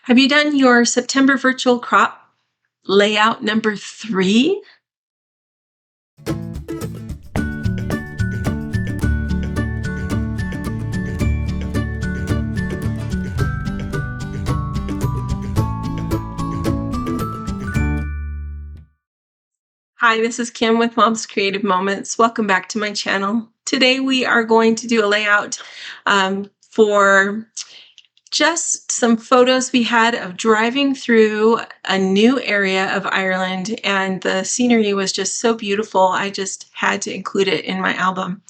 Have you done your September virtual crop layout number 3? Hi, this is Kim with Mom's Creative Moments. Welcome back to my channel. Today we are going to do a layout for just some photos we had of driving through a new area of Ireland, and the scenery was just so beautiful. I just had to include it in my album.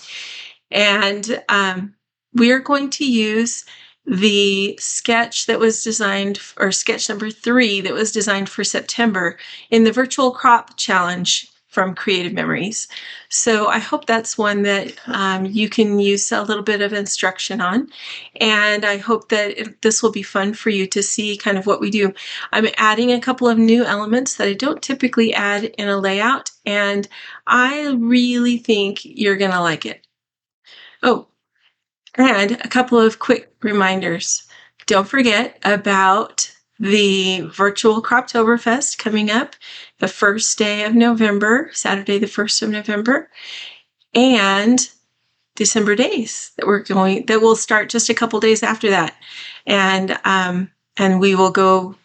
And we are going to use the sketch that was designed, or sketch number 3 that was designed for September in the virtual crop challenge from Creative Memories. So I hope that's one that you can use a little bit of instruction on. And I hope that this will be fun for you to see kind of what we do. I'm adding a couple of new elements that I don't typically add in a layout, and I really think you're going to like it. Oh, and a couple of quick reminders. Don't forget about the virtual CROPTOBERFEST coming up the first day of November, Saturday, the 1st of November, and December days that will start just a couple days after that. And we will go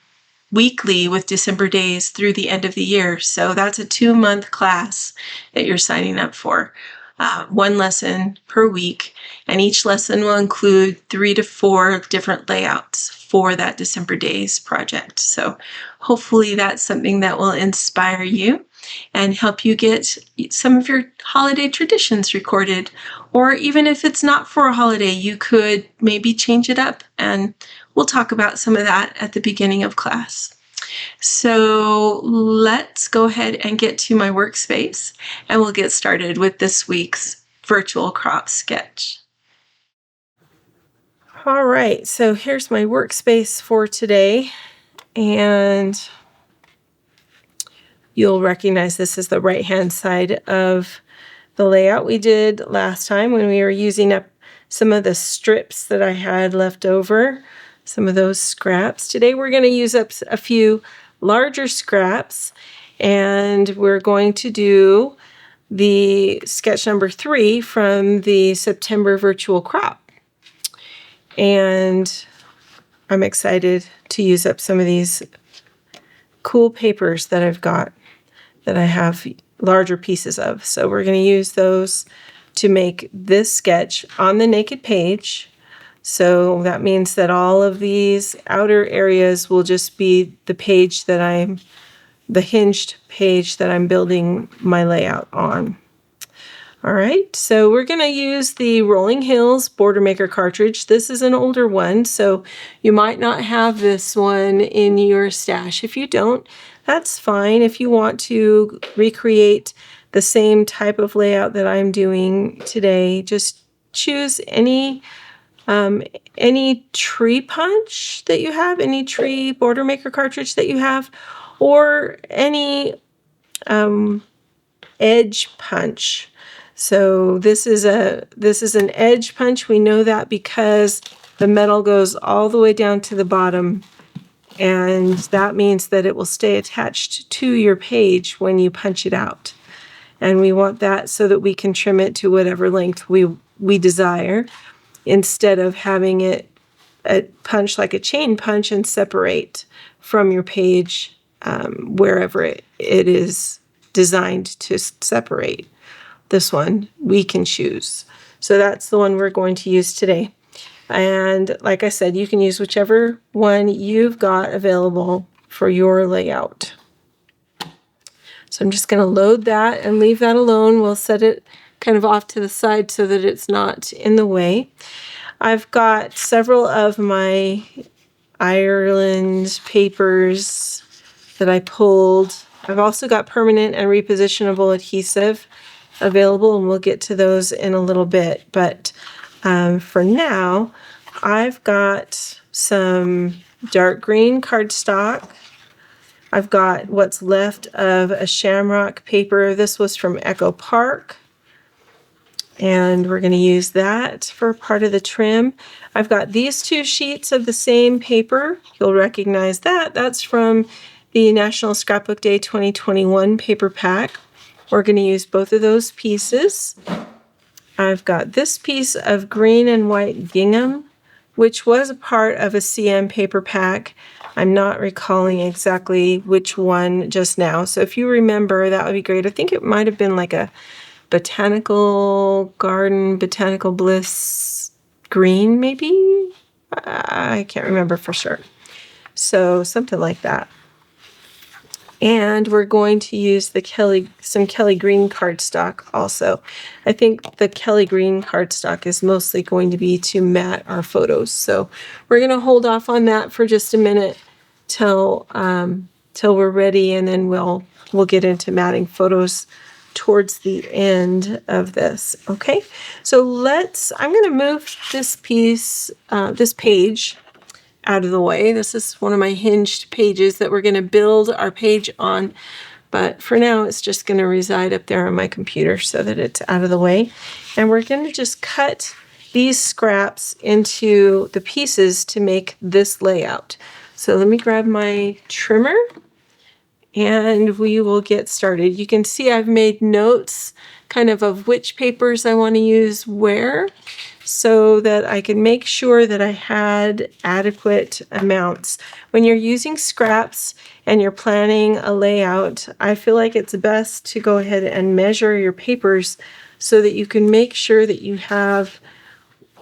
weekly with December days through the end of the year. So that's a 2-month class that you're signing up for. 1 lesson per week, and each lesson will include 3 to 4 different layouts for that December days project. So hopefully that's something that will inspire you and help you get some of your holiday traditions recorded. Or even if it's not for a holiday, you could maybe change it up, and we'll talk about some of that at the beginning of class. So let's go ahead and get to my workspace, and we'll get started with this week's virtual crop sketch. All right, so here's my workspace for today, and you'll recognize this as the right-hand side of the layout we did last time when we were using up some of the strips that I had left over, some of those scraps. Today we're going to use up a few larger scraps, and we're going to do the sketch number 3 from the September virtual crop. And I'm excited to use up some of these cool papers that I've got that I have larger pieces of. So we're going to use those to make this sketch on the naked page. So that means that all of these outer areas will just be the page that the hinged page that I'm building my layout on. All right, so we're going to use the Rolling Hills Border Maker cartridge. This is an older one, so you might not have this one in your stash. If you don't, that's fine. If you want to recreate the same type of layout that I'm doing today, just choose any tree punch that you have, any tree Border Maker cartridge that you have, or any edge punch. So this is an edge punch. We know that because the metal goes all the way down to the bottom, and that means that it will stay attached to your page when you punch it out. And we want that so that we can trim it to whatever length we desire, instead of having it punch like a chain punch and separate from your page wherever it is designed to separate. This one we can choose. So that's the one we're going to use today. And like I said, you can use whichever one you've got available for your layout. So I'm just going to load that and leave that alone. We'll set it kind of off to the side so that it's not in the way. I've got several of my Ireland papers that I pulled. I've also got permanent and repositionable adhesive available, and we'll get to those in a little bit. But for now, I've got some dark green cardstock. I've got what's left of a shamrock paper. This was from Echo Park. And we're going to use that for part of the trim. I've got these 2 sheets of the same paper. You'll recognize that. That's from the National Scrapbook Day 2021 paper pack. We're going to use both of those pieces. I've got this piece of green and white gingham, which was a part of a CM paper pack. I'm not recalling exactly which one just now. So if you remember, that would be great. I think it might have been like a Botanical Garden, Botanical Bliss green, maybe? I can't remember for sure. So something like that. And we're going to use some Kelly Green cardstock also. I think the Kelly Green cardstock is mostly going to be to mat our photos. So we're going to hold off on that for just a minute till we're ready, and then we'll get into matting photos towards the end of this. Okay, so I'm going to move this page out of the way. This is one of my hinged pages that we're going to build our page on, but for now it's just going to reside up there on my computer so that it's out of the way. And we're going to just cut these scraps into the pieces to make this layout. So let me grab my trimmer and we will get started. You can see I've made notes kind of which papers I want to use where, so that I can make sure that I had adequate amounts. When you're using scraps and you're planning a layout, I feel like it's best to go ahead and measure your papers so that you can make sure that you have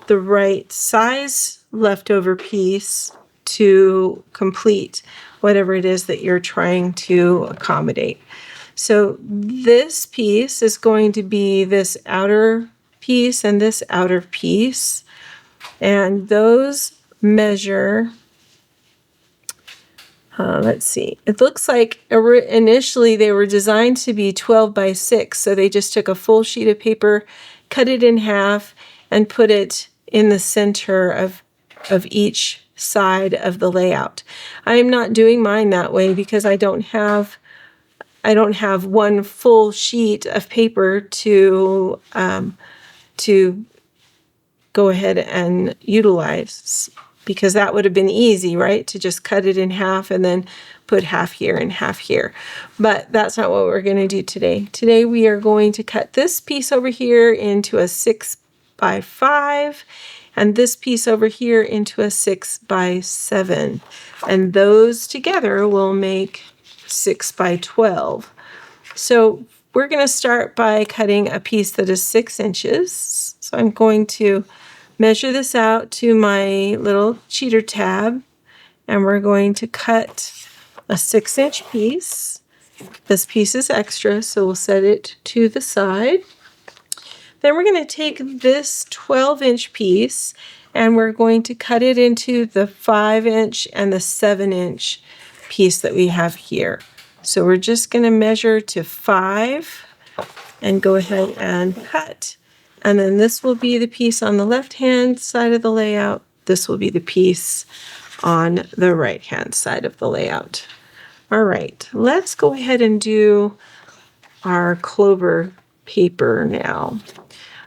the right size leftover piece to complete whatever it is that you're trying to accommodate. So this piece is going to be this outer piece and this outer piece, and those measure, let's see, it looks like initially they were designed to be 12 by 6, so they just took a full sheet of paper, cut it in half, and put it in the center of each side of the layout. I am not doing mine that way because I don't have one full sheet of paper to go ahead and utilize, because that would have been easy, right? To just cut it in half and then put half here and half here. But that's not what we're going to do today. Today we are going to cut this piece over here into a 6 by 5 and this piece over here into a 6 by 7. And those together will make 6 by 12. So we're going to start by cutting a piece that is 6 inches. So I'm going to measure this out to my little cheater tab, and we're going to cut a 6-inch piece. This piece is extra, so we'll set it to the side. Then we're going to take this 12-inch piece and we're going to cut it into the 5-inch and the 7-inch piece that we have here. So we're just going to measure to 5 and go ahead and cut. And then this will be the piece on the left-hand side of the layout. This will be the piece on the right-hand side of the layout. All right, let's go ahead and do our clover paper now.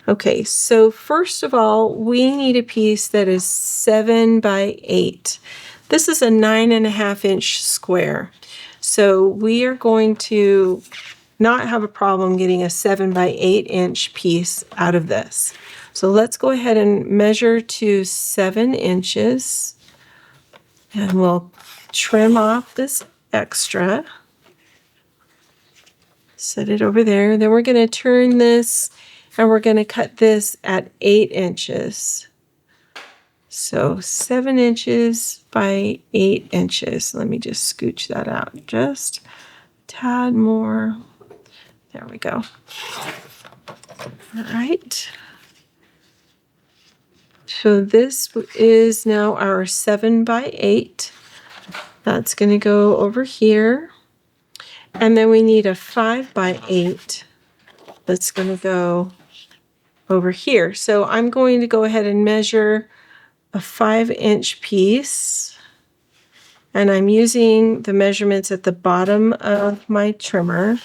Okay, so first of all, we need a piece that is 7 by 8. This is a 9.5-inch square. So we are going to not have a problem getting a 7 by 8-inch piece out of this. So let's go ahead and measure to 7 inches. And we'll trim off this extra. Set it over there. Then we're going to turn this and we're going to cut this at 8 inches. So 7 inches by 8 inches. Let me just scooch that out just a tad more. There we go. All right. So this is now our 7 by 8. That's going to go over here. And then we need a 5 by 8 that's going to go over here. So I'm going to go ahead and measure a 5-inch piece. And I'm using the measurements at the bottom of my trimmer.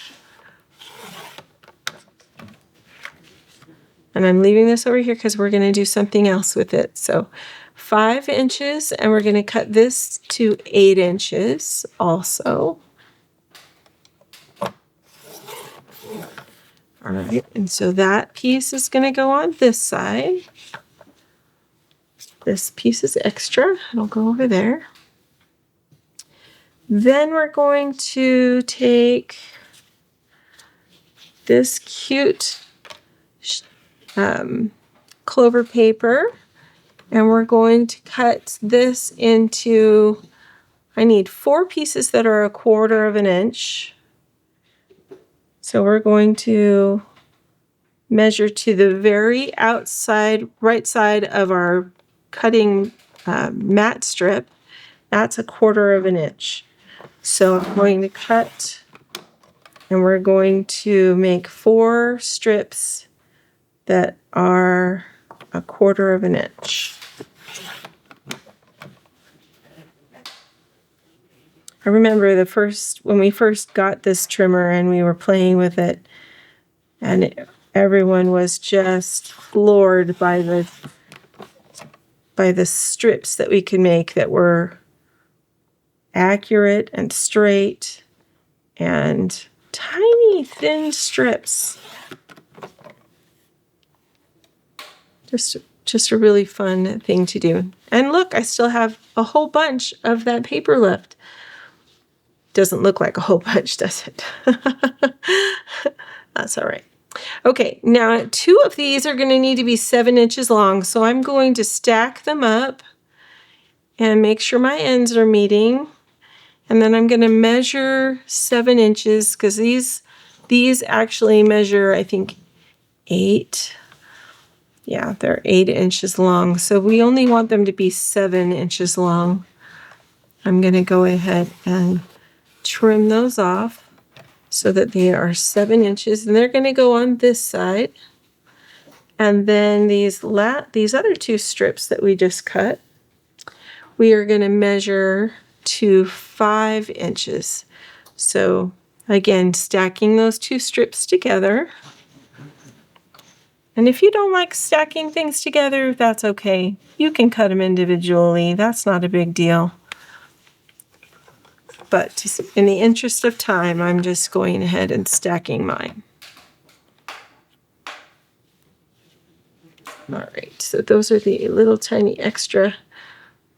And I'm leaving this over here because we're going to do something else with it. So 5 inches, and we're going to cut this to 8 inches also. All right, and so that piece is going to go on this side. This piece is extra. It'll go over there. Then we're going to take this cute clover paper, and we're going to cut this into, I need 4 pieces that are 1/4 of an inch. So we're going to measure to the very outside, right side of our cutting mat strip. That's 1/4 of an inch. So I'm going to cut, and we're going to make 4 strips that are 1/4 of an inch. I remember when we first got this trimmer and we were playing with it, and everyone was just floored by the strips that we could make that were accurate and straight and tiny thin strips. Just a really fun thing to do. And look, I still have a whole bunch of that paper left. Doesn't look like a whole bunch, does it? That's all right. Okay, now 2 of these are going to need to be 7 inches long, so I'm going to stack them up and make sure my ends are meeting. And then I'm going to measure 7 inches because these actually measure, I think, 8. Yeah, they're 8 inches long, so we only want them to be 7 inches long. I'm going to go ahead and trim those off so that they are 7 inches, and they're going to go on this side. And then these other 2 strips that we just cut, we are going to measure to 5 inches. So again, stacking those 2 strips together. And if you don't like stacking things together, that's okay. You can cut them individually. That's not a big deal. But in the interest of time, I'm just going ahead and stacking mine. All right, so those are the little tiny extra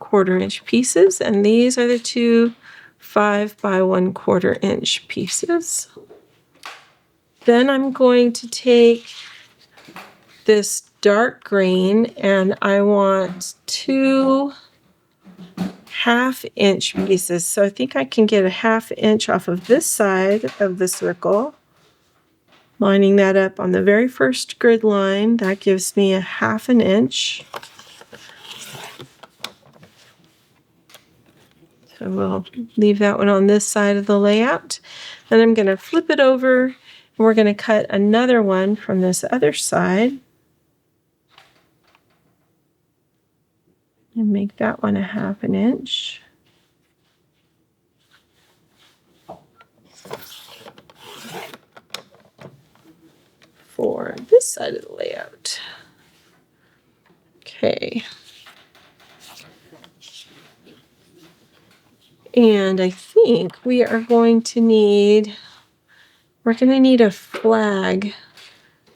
1/4 inch pieces, and these are the 2 5 by 1/4 inch pieces. Then I'm going to take this dark green, and I want 2 1/2 inch pieces. So I think I can get a 1/2 inch off of this side of the circle, lining that up on the very first grid line. That gives me a 1/2 inch. So we'll leave that one on this side of the layout. Then I'm going to flip it over, and we're going to cut another one from this other side. And make that one a 1/2 inch. For this side of the layout. Okay. And I think we're going to need a flag.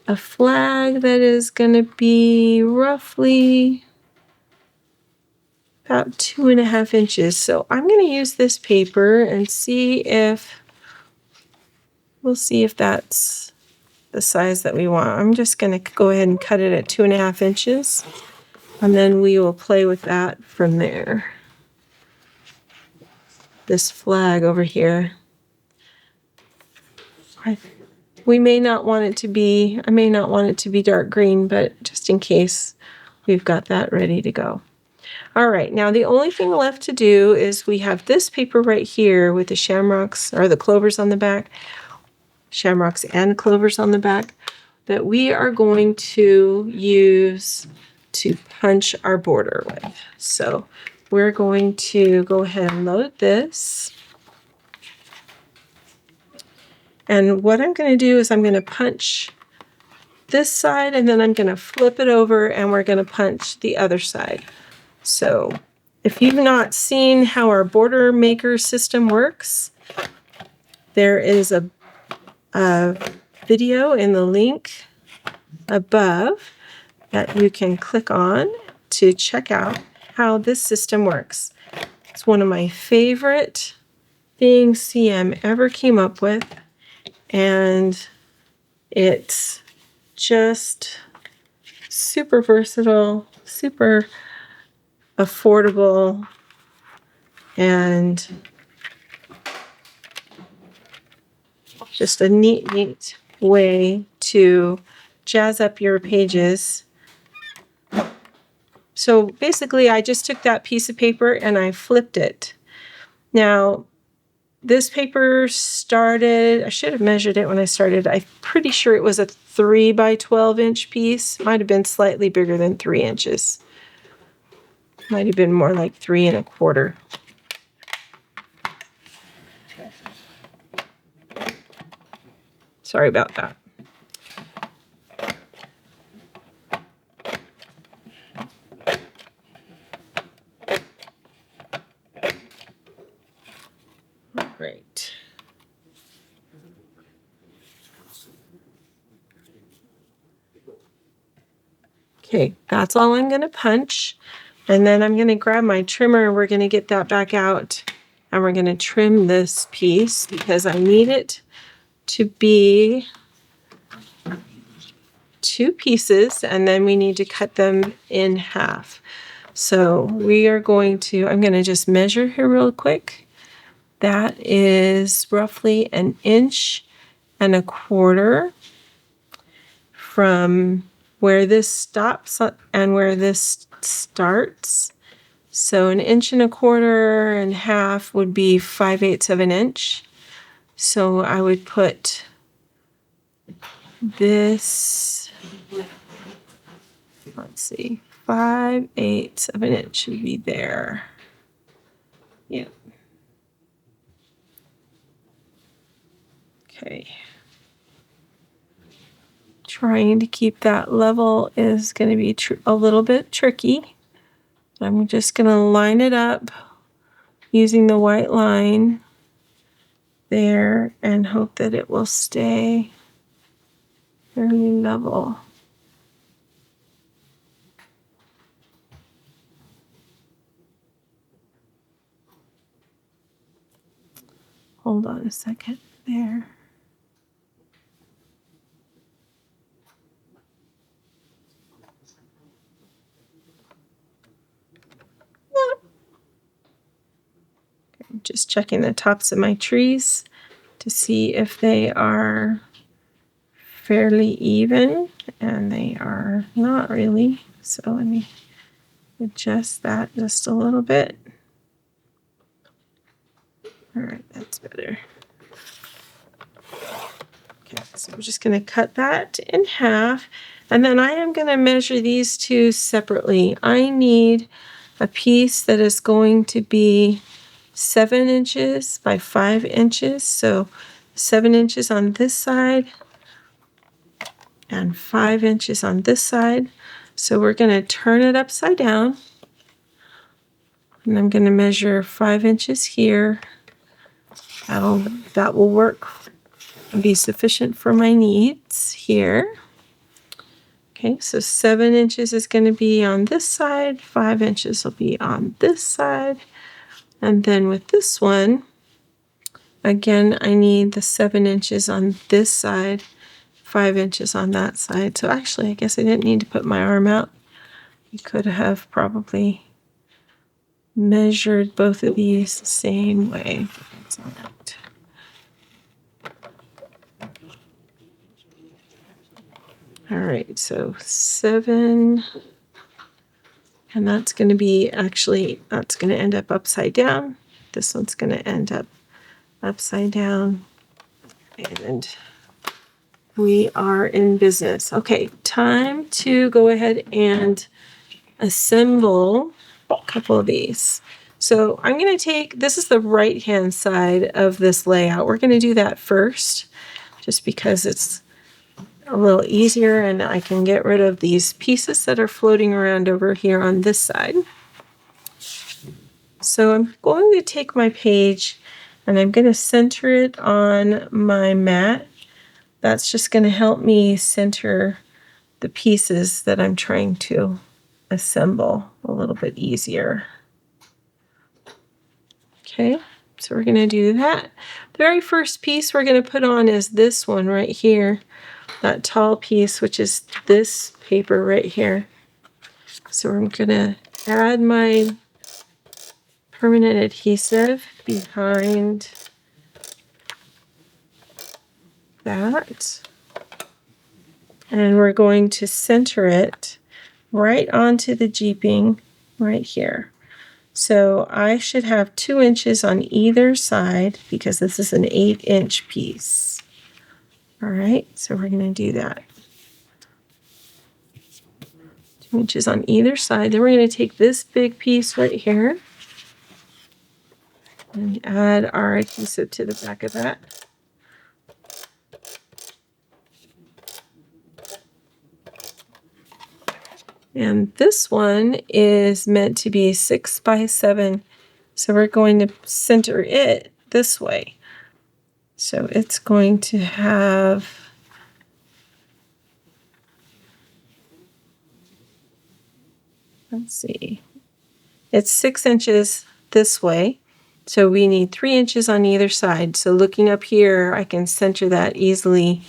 A flag that is going to be roughly about 2.5 inches. So I'm going to use this paper and we'll see if that's the size that we want. I'm just going to go ahead and cut it at 2.5 inches, and then we will play with that from there. This flag over here, I may not want it to be dark green, but just in case, we've got that ready to go. All right, now the only thing left to do is we have this paper right here with the shamrocks, or the clovers on the back, shamrocks and clovers on the back, that we are going to use to punch our border with. So we're going to go ahead and load this. And what I'm going to do is I'm going to punch this side, and then I'm going to flip it over and we're going to punch the other side. So if you've not seen how our border maker system works, there is a video in the link above that you can click on to check out how this system works. It's one of my favorite things CM ever came up with, and it's just super versatile, super affordable, and just a neat way to jazz up your pages. So basically, I just took that piece of paper and I flipped it. Now, this paper started, I should have measured it when I started. I'm pretty sure it was a 3 by 12 inch piece. Might have been slightly bigger than 3 inches. Might have been more like 3 1/4. Sorry about that. All right. Okay, that's all I'm going to punch. And then I'm going to grab my trimmer. We're going to get that back out. And we're going to trim this piece because I need it to be 2 pieces. And then we need to cut them in half. So we are going to, I'm going to just measure here real quick. That is roughly 1 1/4 from where this stops and where this starts. So 1 1/4 and half would be 5/8 of an inch. So I would put this, let's see, 5/8 of an inch would be there. Yeah. Okay. Trying to keep that level is going to be a little bit tricky. I'm just going to line it up using the white line there and hope that it will stay fairly level. Hold on a second there. I'm just checking the tops of my trees to see if they are fairly even, and they are not really. So let me adjust that just a little bit. All right, that's better. Okay, so we're just going to cut that in half, and then I am going to measure these 2 separately. I need a piece that is going to be 7 inches by 5 inches. So 7 inches on this side and 5 inches on this side. So we're going to turn it upside down. And I'm going to measure 5 inches here. That will work and be sufficient for my needs here. Okay, so 7 inches is going to be on this side. 5 inches will be on this side. And then with this one, again, I need the 7 inches on this side, 5 inches on that side. So actually, I guess I didn't need to put my arm out. You could have probably measured both of these the same way. All right, so 7, and that's going to be that's going to end up upside down. This one's going to end up upside down, and we are in business. Okay, time to go ahead and assemble a couple of these. So I'm going to take, this is the right hand side of this layout. We're going to do that first, just because it's a little easier, and I can get rid of these pieces that are floating around over here on this side. So I'm going to take my page and I'm going to center it on my mat. That's just going to help me center the pieces that I'm trying to assemble a little bit easier. Okay, so we're going to do that. The very first piece we're going to put on is this one right here, that tall piece, which is this paper right here. So I'm going to add my permanent adhesive behind that. And we're going to center it right onto the jeeping right here. So I should have 2 inches on either side because this is an 8-inch piece. All right, so we're going to do that. 2 inches on either side. Then we're going to take this big piece right here and add our adhesive to the back of that. And this one is meant to be 6 by 7. So we're going to center it this way. So it's going to have, let's see, it's 6 inches this way. So we need 3 inches on either side. So looking up here, I can center that easily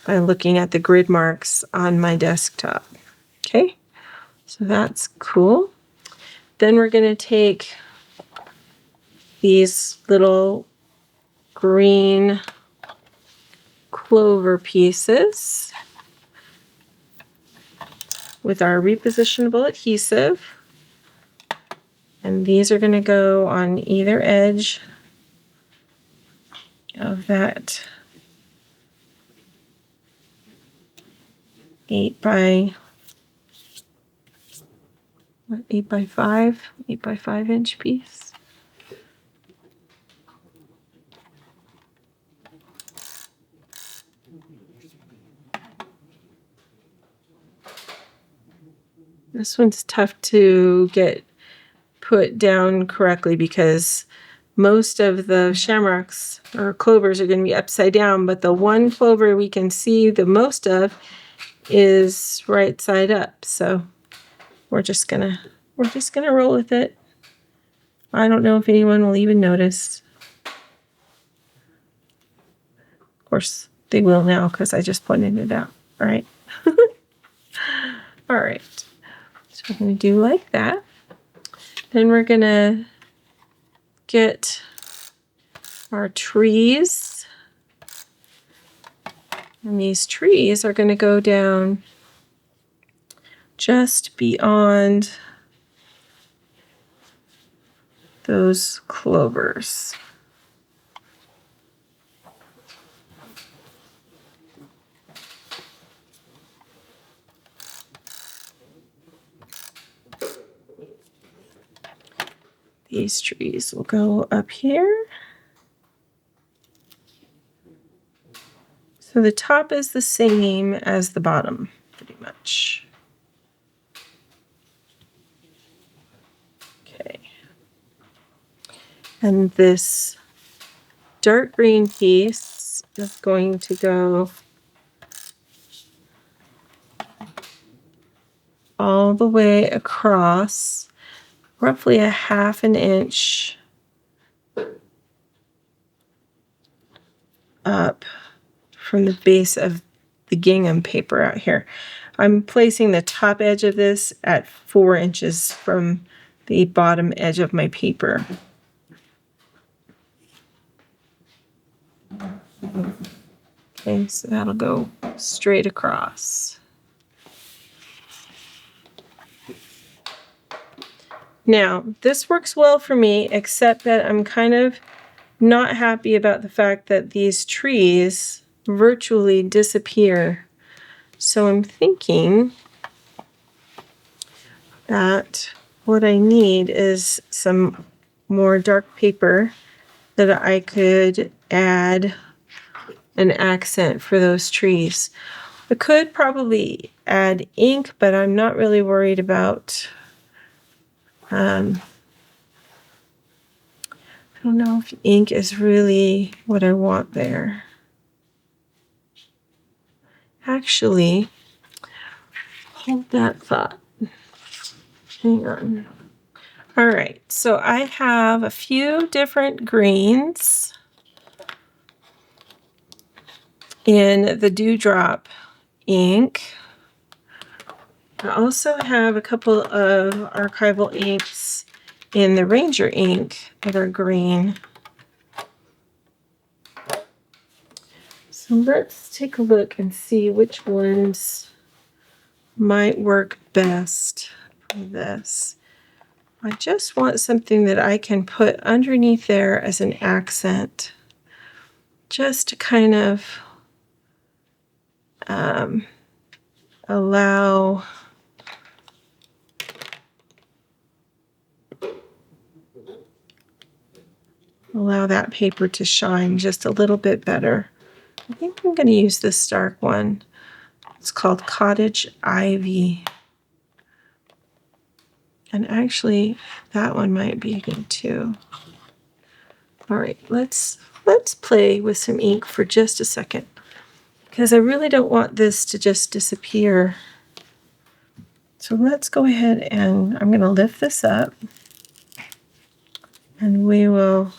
by looking at the grid marks on my desktop. Okay, so that's cool. Then we're going to take these little green clover pieces with our repositionable adhesive. And these are going to go on either edge of that 8 by 5 inch piece. This one's tough to get put down correctly because most of the shamrocks or clovers are going to be upside down, but the one clover we can see the most of is right side up. So we're just gonna roll with it. I don't know if anyone will even notice. Of course they will now because I just pointed it out. All right. All right. So we're going to do like that. Then we're going to get our trees. And these trees are going to go down just beyond those clovers. These trees will go up here. So the top is the same as the bottom, pretty much. Okay. And this dark green piece is going to go all the way across, roughly a 1/2 inch up from the base of the gingham paper out here. I'm placing the top edge of this at 4 inches from the bottom edge of my paper. Okay, so that'll go straight across. Now, this works well for me, except that I'm kind of not happy about the fact that these trees virtually disappear. So I'm thinking that what I need is some more dark paper that I could add an accent for those trees. I could probably add ink, but I'm not really worried about, I don't know if ink is really what I want there. Actually, hold that thought. Hang on. All right, so I have a few different greens in the Dewdrop ink. I also have a couple of archival inks in the Ranger ink that are green. So let's take a look and see which ones might work best for this. I just want something that I can put underneath there as an accent, just to kind of allow that paper to shine just a little bit better. I think I'm going to use this dark one. It's called Cottage Ivy. And actually, that one might be good too. All right, let's play with some ink for just a second, because I really don't want this to just disappear. So let's go ahead and I'm going to lift this up, and we will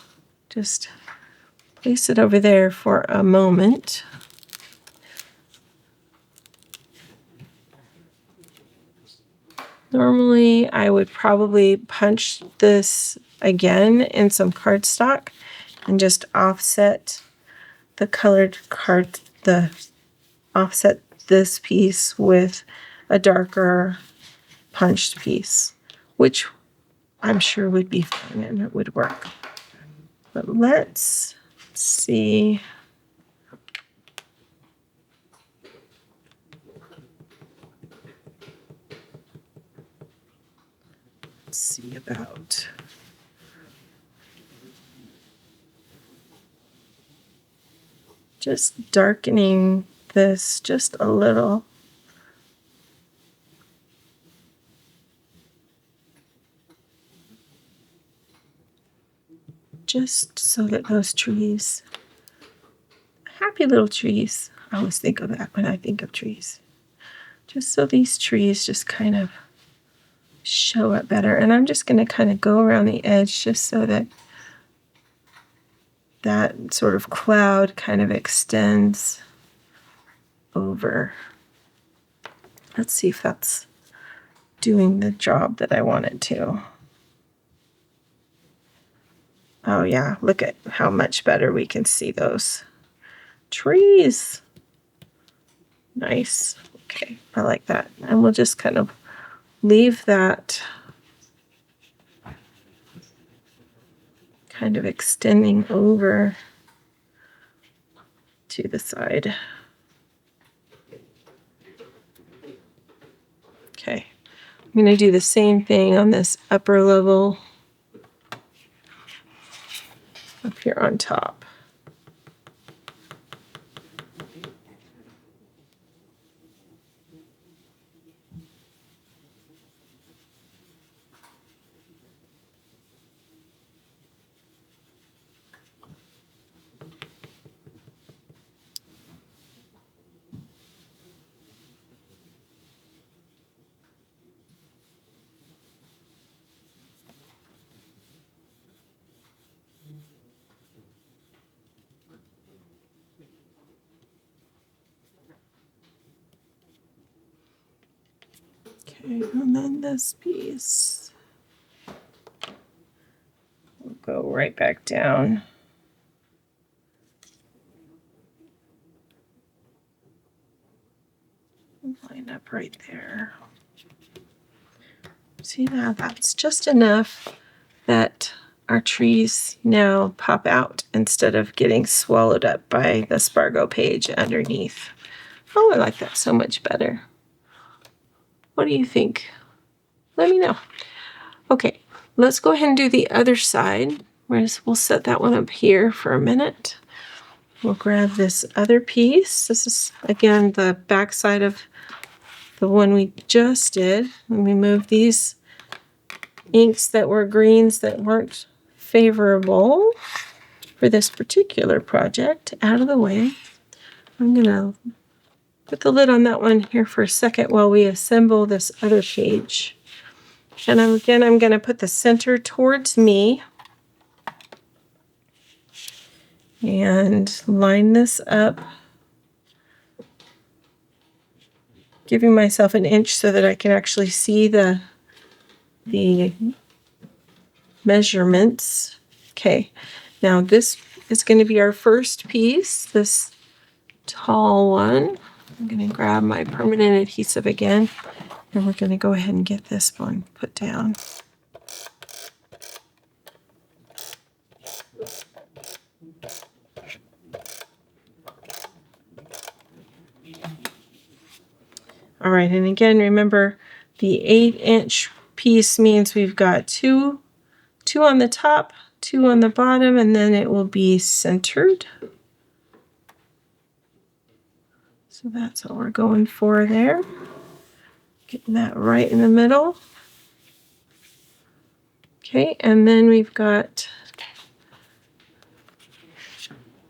just place it over there for a moment. Normally, I would probably punch this again in some cardstock and just offset the colored card, offset this piece with a darker punched piece, which I'm sure would be fine and it would work. But let's see. Let's see about just darkening this just a little. Just so that those trees, happy little trees, I always think of that when I think of trees. Just so these trees just kind of show up better. And I'm just going to kind of go around the edge just so that that sort of cloud kind of extends over. Let's see if that's doing the job that I want it to. Oh yeah, look at how much better we can see those trees. Nice. Okay, I like that. And we'll just kind of leave that kind of extending over to the side. Okay, I'm going to do the same thing on this upper level up here on top. Okay, and then this piece will go right back down. Line up right there. See, now that's just enough that our trees now pop out instead of getting swallowed up by the Spargo page underneath. Oh, I like that so much better. What do you think? Let me know. Okay, let's go ahead and do the other side. We'll set that one up here for a minute. we'll grab this other piece. This is, again, the back side of the one we just did. When we move these inks that were greens that weren't favorable for this particular project out of the way. I'm going to put the lid on that one here for a second while we assemble this other page. And I'm going to put the center towards me and line this up, giving myself an inch so that I can actually see the measurements. Okay, now this is going to be our first piece, this tall one. I'm going to grab my permanent adhesive again, and we're going to go ahead and get this one put down. All right, and again, remember the 8-inch piece means we've got two on the top, 2 on the bottom, and then it will be centered. So that's what we're going for there. Getting that right in the middle. Okay, and then we've got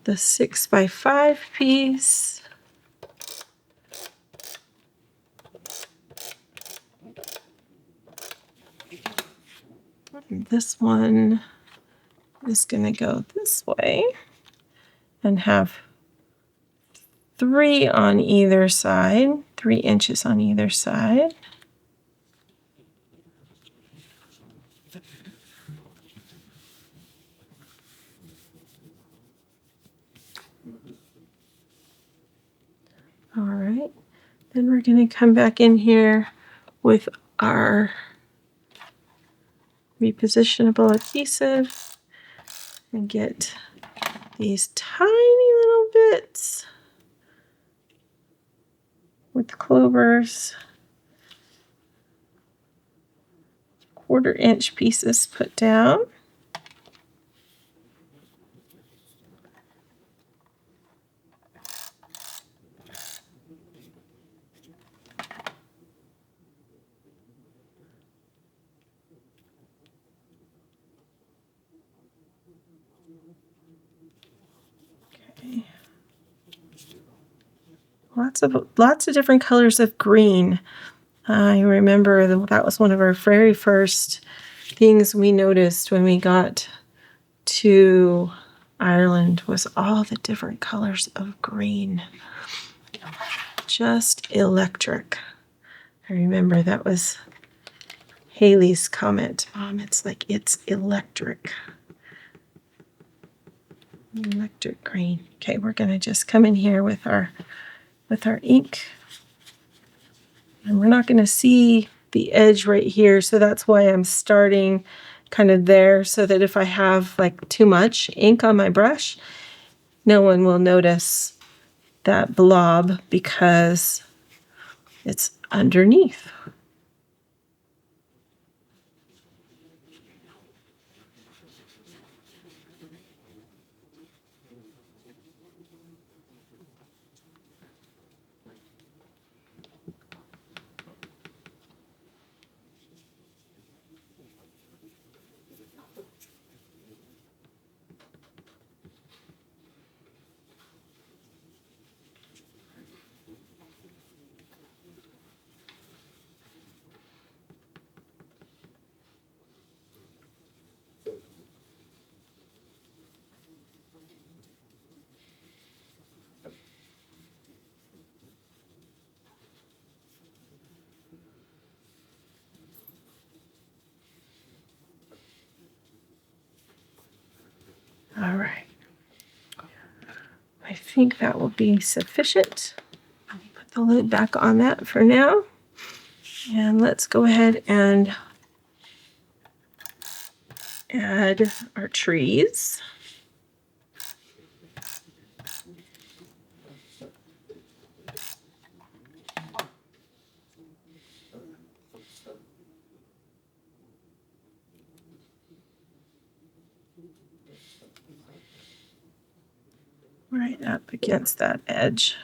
the 6x5 piece. This one is going to go this way and have 3 on either side, 3 inches on either side. All right, then we're going to come back in here with our repositionable adhesive and get these tiny little bits with clovers, 1/4-inch pieces put down. Okay. Lots of different colors of green. I remember that was one of our very first things we noticed when we got to Ireland was all the different colors of green. Just electric. I remember that was Haley's comment. Mom, it's electric. Electric green. Okay, we're going to just come in here with our ink. And we're not going to see the edge right here, so that's why I'm starting kind of there, so that if I have like too much ink on my brush, no one will notice that blob because it's underneath. All right. I think that will be sufficient. I'll put the lid back on that for now. And let's go ahead and add our trees. right up against that edge.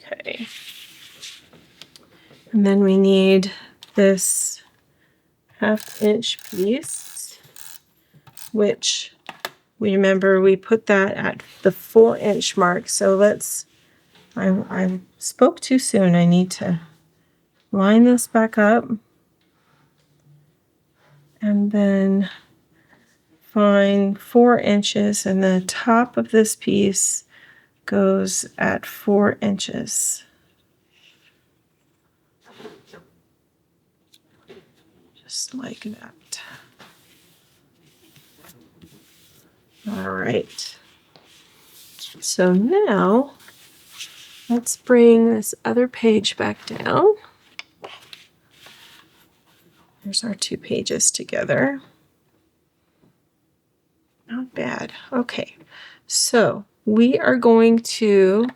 Okay. And then we need this 1/2 inch piece, which we remember we put that at the 4-inch mark. So let's, I spoke too soon. I need to line this back up and then find 4 inches, and the top of this piece goes at 4 inches. Just like that. All right. So now let's bring this other page back down. There's our 2 pages together. Not bad. Okay. So we're going to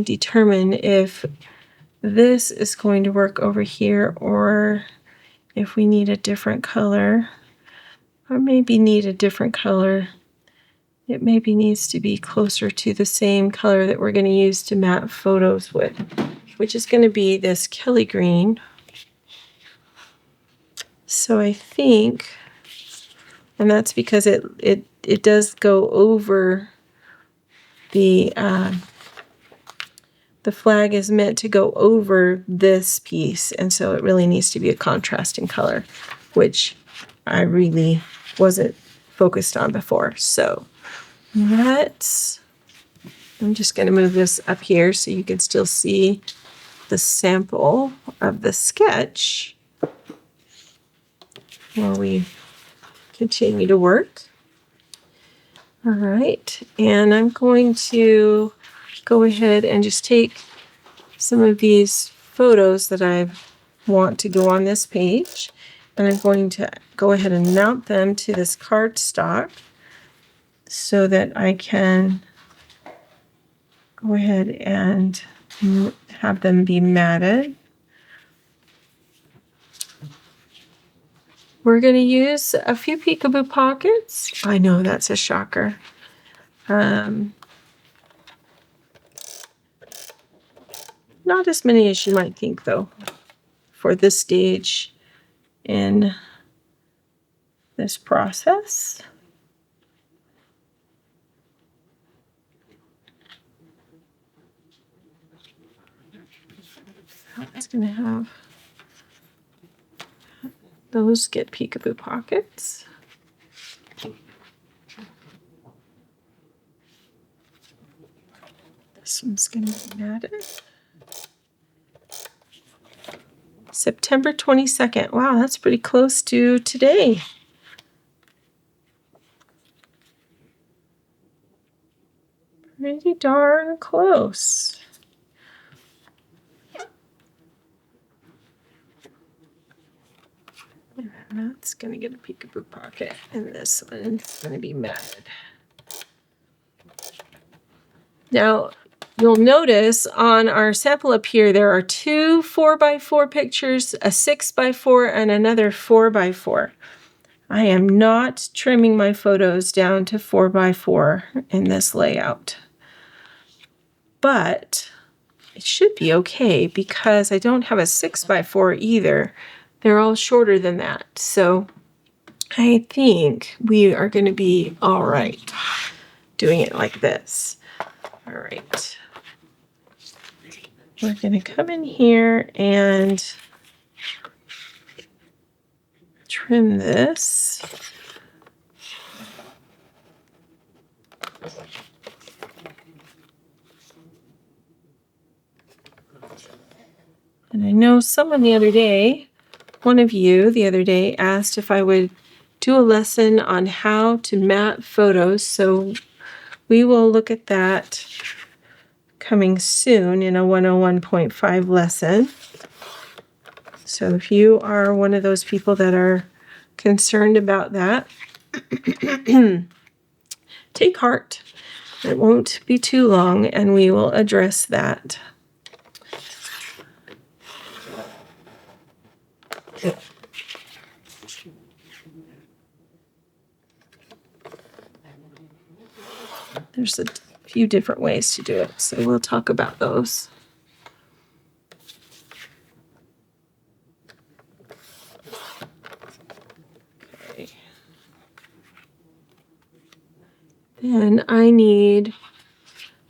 determine if this is going to work over here or if we need a different color, or maybe need a different color. It maybe needs to be closer to the same color that we're going to use to map photos with, which is going to be this Kelly green. So I think, and that's because it does go over the flag is meant to go over this piece, and so it really needs to be a contrasting color, which I really wasn't focused on before. So I'm just going to move this up here so you can still see the sample of the sketch while we continue to work. All right, and I'm going to go ahead and just take some of these photos that I want to go on this page, and I'm going to go ahead and mount them to this cardstock so that I can go ahead and have them be matted. We're going to use a few peekaboo pockets. I know that's a shocker. Not as many as you might think, though, for this stage in this process. It's going to have those get peekaboo pockets. This one's going to be matted. September 22nd. Wow, that's pretty close to today. Pretty darn close. And that's going to get a peekaboo pocket, and this one's going to be matted. Now, you'll notice on our sample up here, there are 2 4x4 pictures, a 6x4, and another 4x4. I am not trimming my photos down to 4x4 in this layout. But it should be okay because I don't have a 6x4 either. They're all shorter than that. So I think we are going to be all right doing it like this. All right. We're going to come in here and trim this. And I know one of you the other day asked if I would do a lesson on how to map photos. So we will look at that coming soon in a 101.5 lesson. So if you are one of those people that are concerned about that, take heart. It won't be too long, and we will address that. There's a few different ways to do it, so we'll talk about those. Okay. Then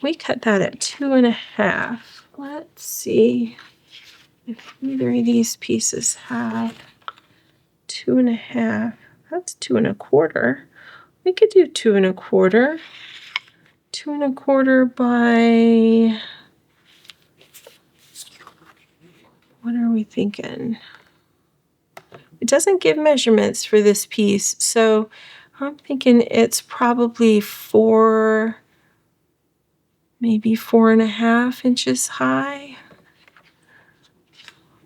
we cut that at 2.5. Let's see if either of these pieces have 2.5. That's 2.25. We could do 2.25. 2.25 by, what are we thinking? It doesn't give measurements for this piece, so I'm thinking it's probably maybe 4.5 inches high. I'm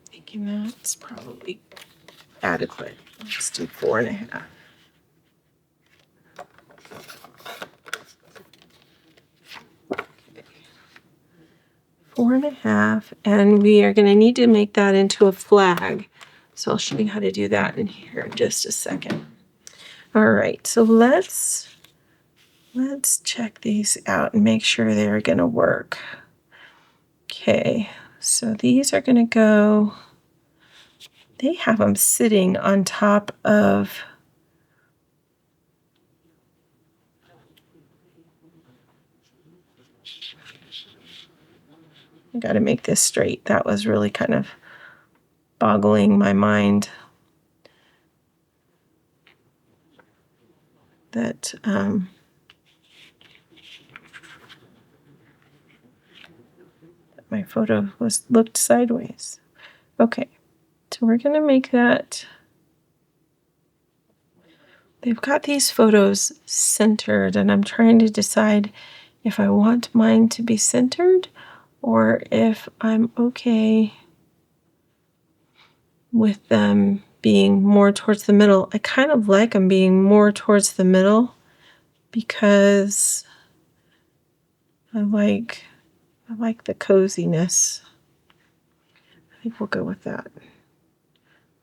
thinking that's probably adequate. Let's do 4.5. Okay. 4.5, and we are going to need to make that into a flag. So I'll show you how to do that in here in just a second. All right, so let's check these out and make sure they're going to work. Okay, so these are going to go, they have them sitting on top of, I got to make this straight. That was really kind of boggling my mind. That my photo looked sideways. Okay, so we're going to make that. They've got these photos centered, and I'm trying to decide if I want mine to be centered or if I'm okay with them being more towards the middle. I kind of like them being more towards the middle because I like the coziness. I think we'll go with that.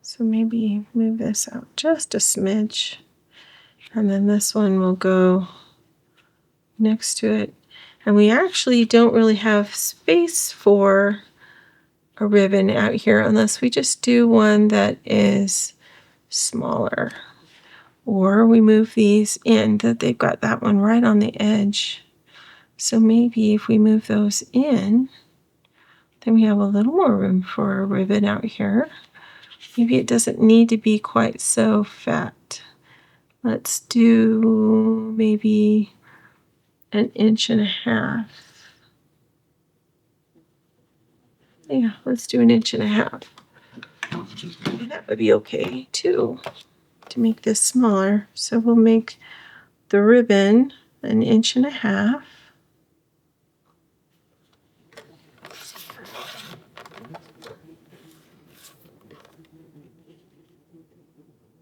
So maybe move this out just a smidge. And then this one will go next to it. And we actually don't really have space for a ribbon out here unless we just do one that is smaller. Or we move these in, that they've got that one right on the edge. So maybe if we move those in, then we have a little more room for a ribbon out here. Maybe it doesn't need to be quite so fat. Let's do maybe 1.5 inches. Yeah, let's do 1.5 inches. And that would be okay too, to make this smaller. So we'll make the ribbon 1.5 inches.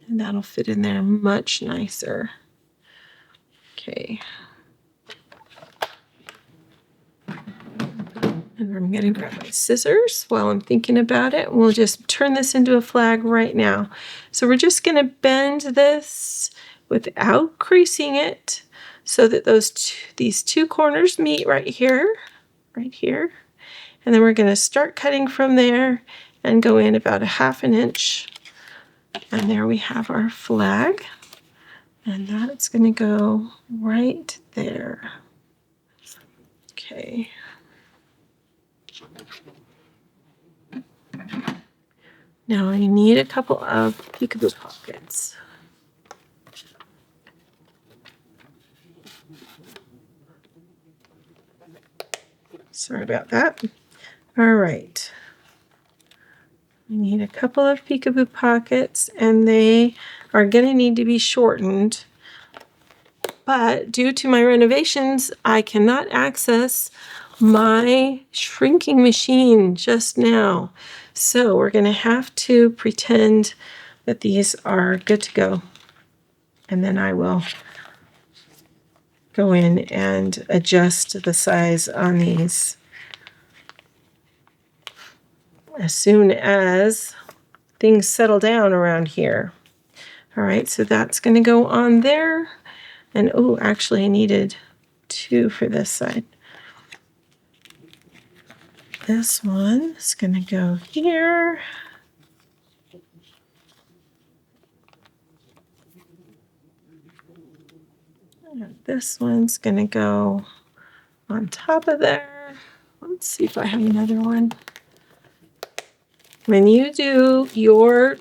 And that'll fit in there much nicer. Okay. And I'm going to grab my scissors while I'm thinking about it. We'll just turn this into a flag right now. So we're just going to bend this without creasing it so that these two corners meet right here. And then we're going to start cutting from there and go in about 1/2 inch. And there we have our flag. And that's going to go right there. Okay. Now I need a couple of peekaboo pockets. Sorry about that. All right. I need a couple of peekaboo pockets, and they are going to need to be shortened. but due to my renovations, I cannot access my shrinking machine just now. So we're going to have to pretend that these are good to go. And then I will go in and adjust the size on these as soon as things settle down around here. All right, so that's going to go on there. And oh, actually I needed 2 for this side. This one is going to go here. And this one's going to go on top of there. Let's see if I have another one. When you do your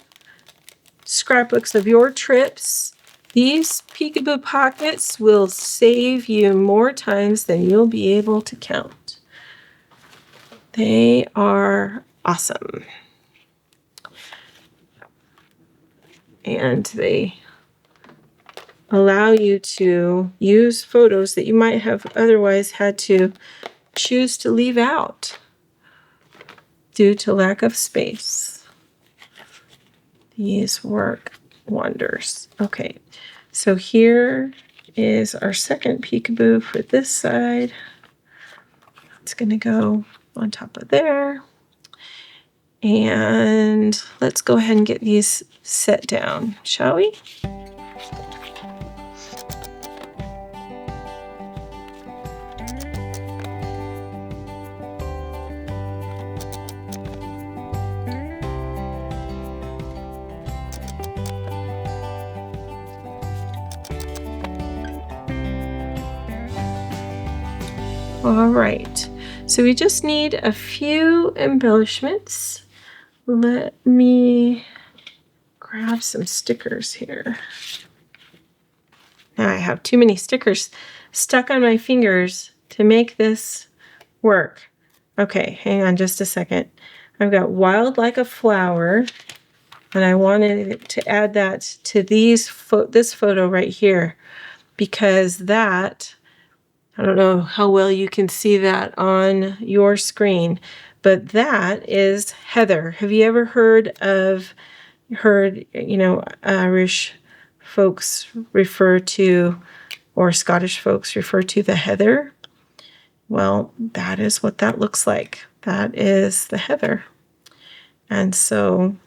scrapbooks of your trips, these peekaboo pockets will save you more times than you'll be able to count. They are awesome. And they allow you to use photos that you might have otherwise had to choose to leave out due to lack of space. These work wonders. Okay, so here is our second peekaboo for this side. It's going to go on top of there. And let's go ahead and get these set down, shall we? All right, so we just need a few embellishments. Let me grab some stickers here. Now I have too many stickers stuck on my fingers to make this work. Okay, hang on just a second. I've got wild like a flower, and I wanted to add that to this photo right here, because that, I don't know how well you can see that on your screen, but that is heather. Have you ever heard, Irish folks refer to, or Scottish folks refer to the heather? Well, that is what that looks like. That is the heather. And so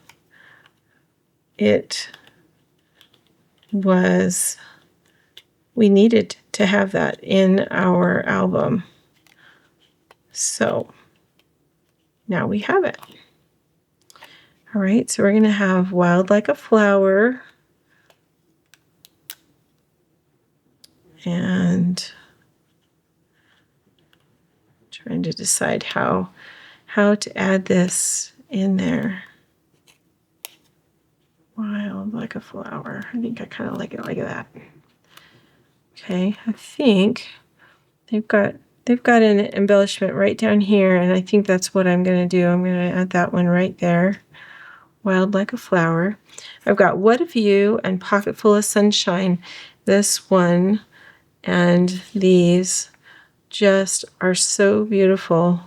we needed to have that in our album. So now we have it. All right, so we're going to have wild like a flower. And trying to decide how to add this in there. Wild like a flower. I think I kind of like it like that. Okay, I think they've got an embellishment right down here, and I think that's what I'm going to do. I'm going to add that one right there. Wild like a flower. I've got What a View and Pocket Full of Sunshine. This one and these just are so beautiful.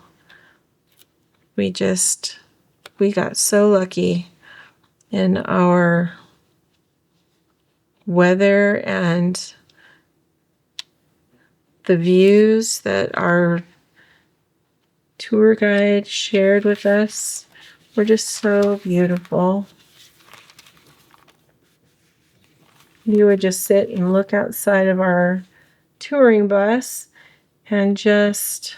We got so lucky in our weather and the views that our tour guide shared with us were just so beautiful. You would just sit and look outside of our touring bus and just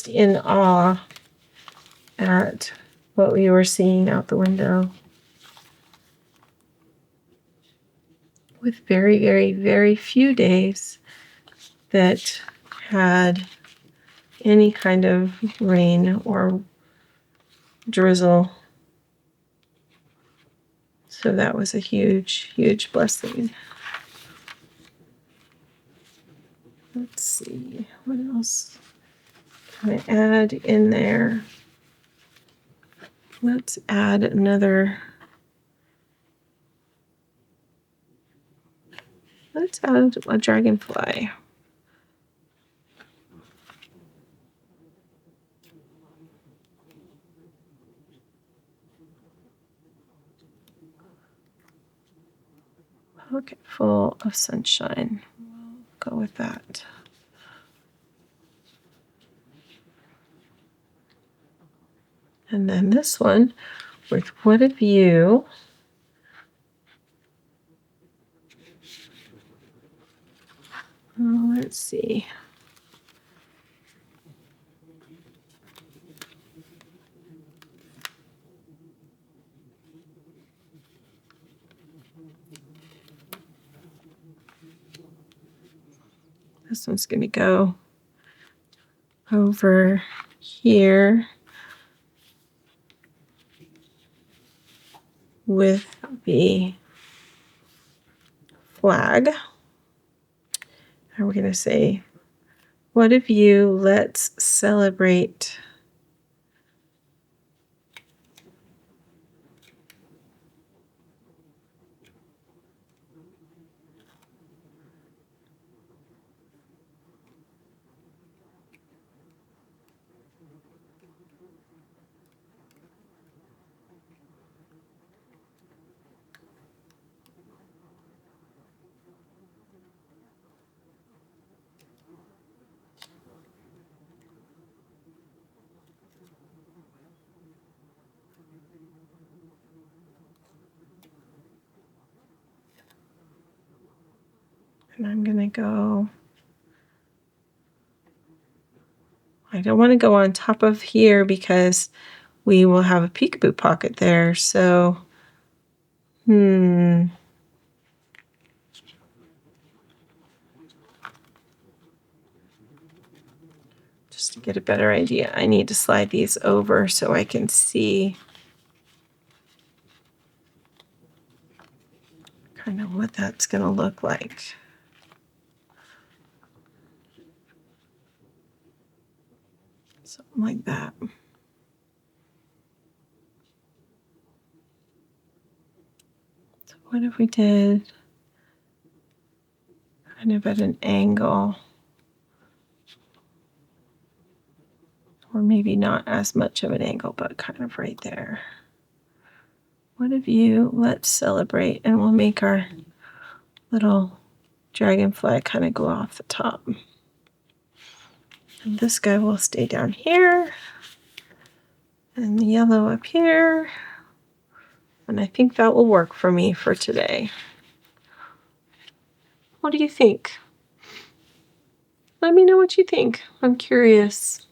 in awe at what we were seeing out the window. With very, very, very few days that had any kind of rain or drizzle. So that was a huge, huge blessing. Let's see, what else can I add in there? Let's add another Let's add a dragonfly. Pocket full of sunshine. We'll go with that. And then this one with what a view. Oh, let's see. This one's going to go over here with the flag. And we're going to say, what a view, let's celebrate. And I'm going to go, I don't want to go on top of here because we will have a peekaboo pocket there. So, just to get a better idea, I need to slide these over so I can see kind of what that's going to look like. Something like that. So what if we did kind of at an angle? Or maybe not as much of an angle, but kind of right there. What a view, let's celebrate. And we'll make our little dragonfly kind of go off the top. And this guy will stay down here. And the yellow up here. And I think that will work for me for today. What do you think? Let me know what you think. I'm curious.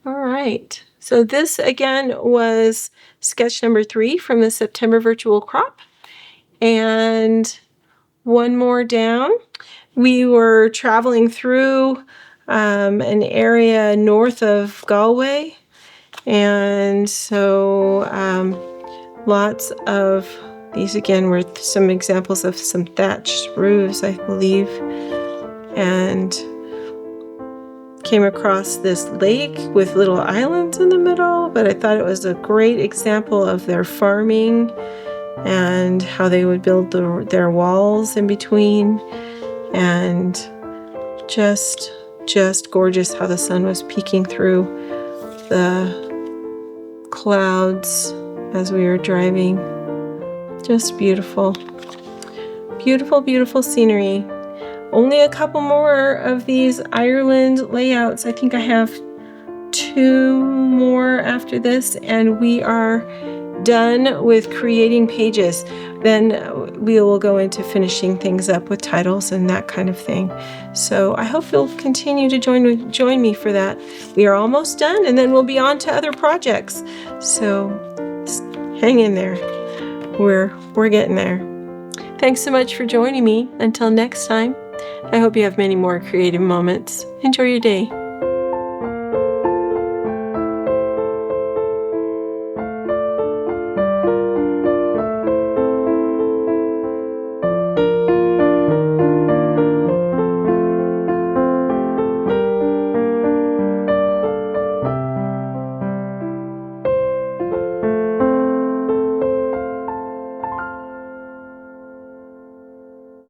All right. So this again was sketch number 3 from the September virtual crop. And one more down. We were traveling through an area north of Galway. And so lots of these again were some examples of some thatched roofs, I believe. And came across this lake with little islands in the middle, but I thought it was a great example of their farming and how they would build their walls in between, and just gorgeous how the sun was peeking through the clouds as we were driving. Just beautiful. Beautiful, beautiful scenery. Only a couple more of these Ireland layouts. I think I have 2 more after this, and we are done with creating pages. Then we will go into finishing things up with titles and that kind of thing. So I hope you'll continue to join me for that. We are almost done, and then we'll be on to other projects. So hang in there. We're getting there. Thanks so much for joining me. Until next time, I hope you have many more creative moments. Enjoy your day.